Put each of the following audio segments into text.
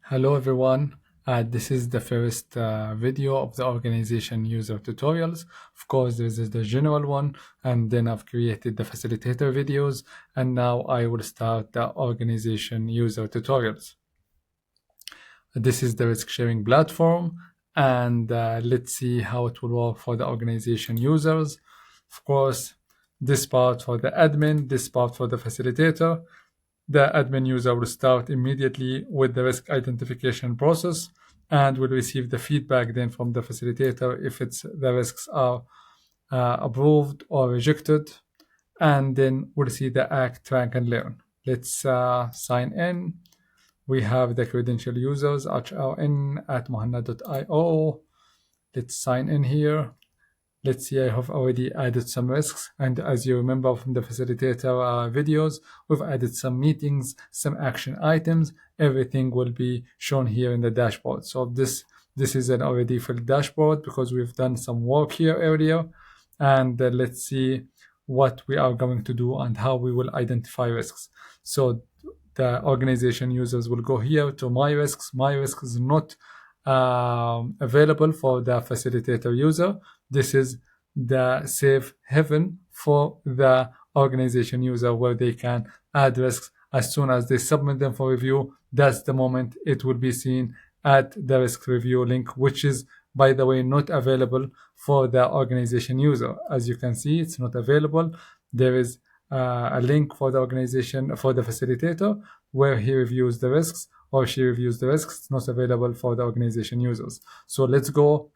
Hello everyone. This is the first video of the organization user tutorials. Of course, this is the general one, and then I've created the facilitator videos, and now I will start the organization user tutorials. This is the risk sharing platform, and let's see how it will work for the organization users. Of course, this part for the admin, this part for the facilitator. The admin user will start immediately with the risk identification process and will receive the feedback then from the facilitator if the risks are approved or rejected, and then we'll see the act, track, and learn. Let's sign in. We have the credential users, hrn@mohanna.io. Let's sign in here. Let's see, I have already added some risks. And as you remember from the facilitator videos, we've added some meetings, some action items. Everything will be shown here in the dashboard. So this is an already filled dashboard because we've done some work here earlier. And let's see what we are going to do and how we will identify risks. So the organization users will go here to My Risks. My Risks is not available for the facilitator user. This is the safe haven for the organization user where they can add risks as soon as they submit them for review. That's the moment it will be seen at the risk review link, which is, by the way, not available for the organization user. As you can see, it's not available. There is a link for the organization, for the facilitator, where he reviews the risks or she reviews the risks. It's not available for the organization users. So let's go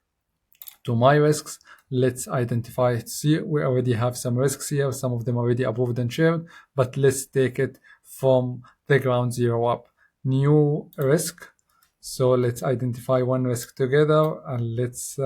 to My Risks. Let's identify. See, we already have some risks here. Some of them already approved and shared, but let's take it from the ground zero up. New risk. So let's identify one risk together, and let's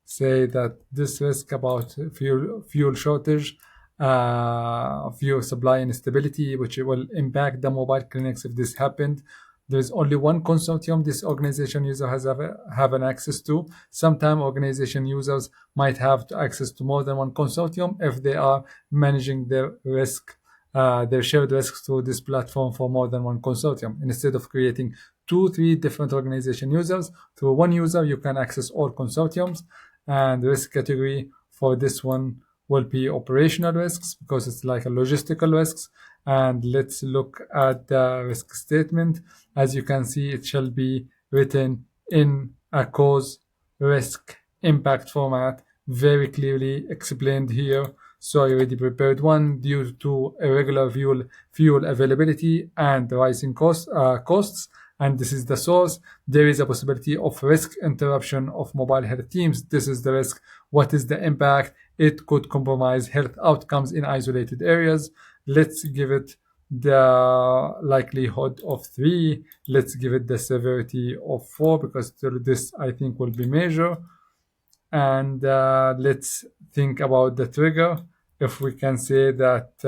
say that this risk about fuel shortage, fuel supply instability, which will impact the mobile clinics if this happened. There's only one consortium this organization user have an access to. Sometimes organization users might have access to more than one consortium if they are managing their risk, their shared risks through this platform for more than one consortium. Instead of creating 2-3 different organization users, through one user you can access all consortiums. And the risk category for this one will be operational risks because it's like a logistical risks. And let's look at the risk statement. As you can see, it shall be written in a cause, risk, impact format, very clearly explained here. So I already prepared one due to irregular fuel availability and rising costs. And this is the source. There is a possibility of risk interruption of mobile health teams. This is the risk. What is the impact? It could compromise health outcomes in isolated areas. Let's give it the likelihood of 3. Let's give it the severity of 4 because this I think will be major. And let's think about the trigger. If we can say that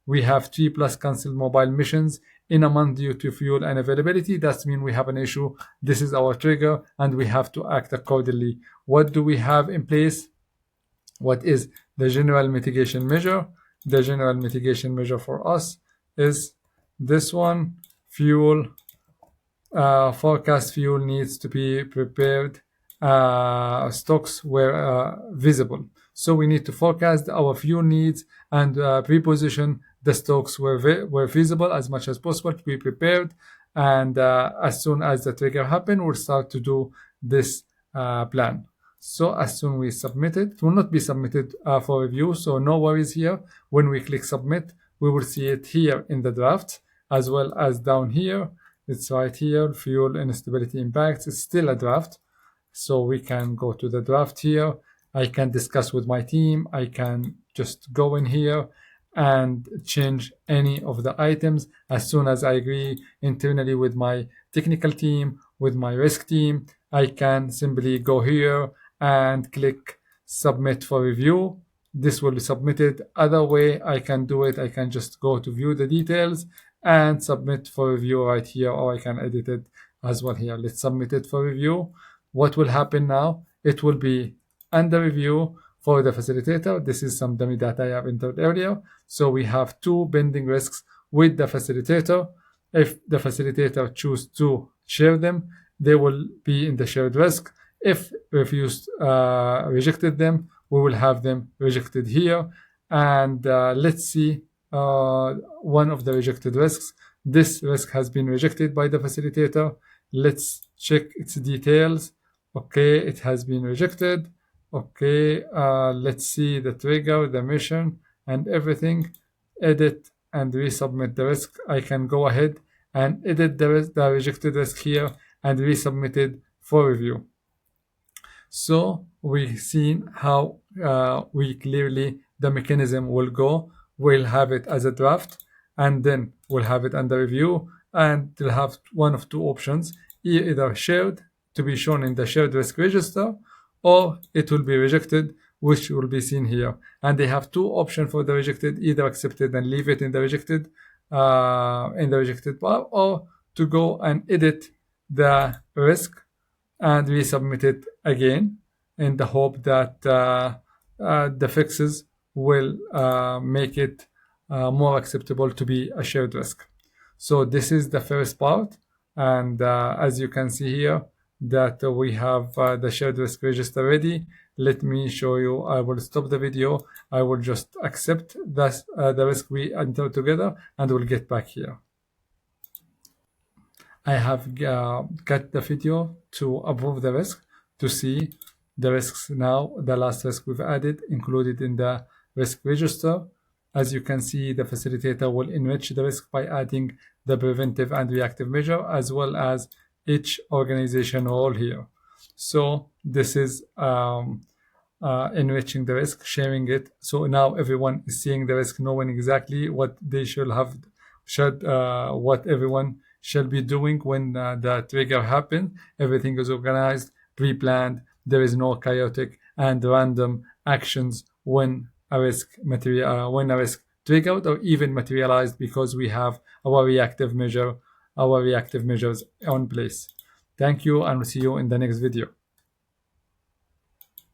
we have 3+ canceled mobile missions in a month due to fuel unavailability, that means we have an issue. This is our trigger and we have to act accordingly. What do we have in place? What is the general mitigation measure? The general mitigation measure for us is this one. Fuel forecast fuel needs to be prepared. Stocks were visible. So we need to forecast our fuel needs and pre-position the stocks were visible as much as possible to be prepared. And as soon as the trigger happen, we'll start to do this plan. So as soon as we submit it, will not be submitted for review. So no worries here. When we click submit, we will see it here in the draft as well as down here. It's right here, fuel instability impacts. It's still a draft. So we can go to the draft here. I can discuss with my team. I can just go in here and change any of the items as soon as I agree internally with my technical team, with my risk team. I can simply go here and click submit for review. This will be submitted. Other way I can do it, I can just go to view the details and submit for review right here, or I can edit it as well here. Let's submit it for review. What will happen now? It will be under review for the facilitator. This is some dummy data I have entered earlier. So we have 2 pending risks with the facilitator. If the facilitator choose to share them, they will be in the shared risk. If refused, rejected them, we will have them rejected here. And let's see one of the rejected risks. This risk has been rejected by the facilitator. Let's check its details. Okay, it has been rejected. Okay, let's see the trigger, the mission, and everything. Edit and resubmit the risk. I can go ahead and edit the rejected risk here and resubmit it for review. So we've seen how we clearly the mechanism will go. We'll have it as a draft, and then we'll have it under review, and we'll have one of two options: either shared to be shown in the shared risk register, or it will be rejected, which will be seen here. And they have two options for the rejected: either accepted and leave it in the rejected part, or to go and edit the risk and resubmit it again in the hope that the fixes will make it more acceptable to be a shared risk. So this is the first part, and as you can see here that we have the shared risk register ready. Let me show you. I will stop the video. I will just accept this, the risk we enter together, and we'll get back here. I have cut the video to approve the risk to see the risks now, the last risk we've added included in the risk register. As you can see, the facilitator will enrich the risk by adding the preventive and reactive measure as well as each organization role here. So this is enriching the risk, sharing it. So now everyone is seeing the risk, knowing exactly what they what everyone shall be doing when the trigger happens. Everything is organized, pre-planned. There is no chaotic and random actions when a risk triggered or even materialized, because we have our reactive measures on place. Thank you, and we'll see you in the next video.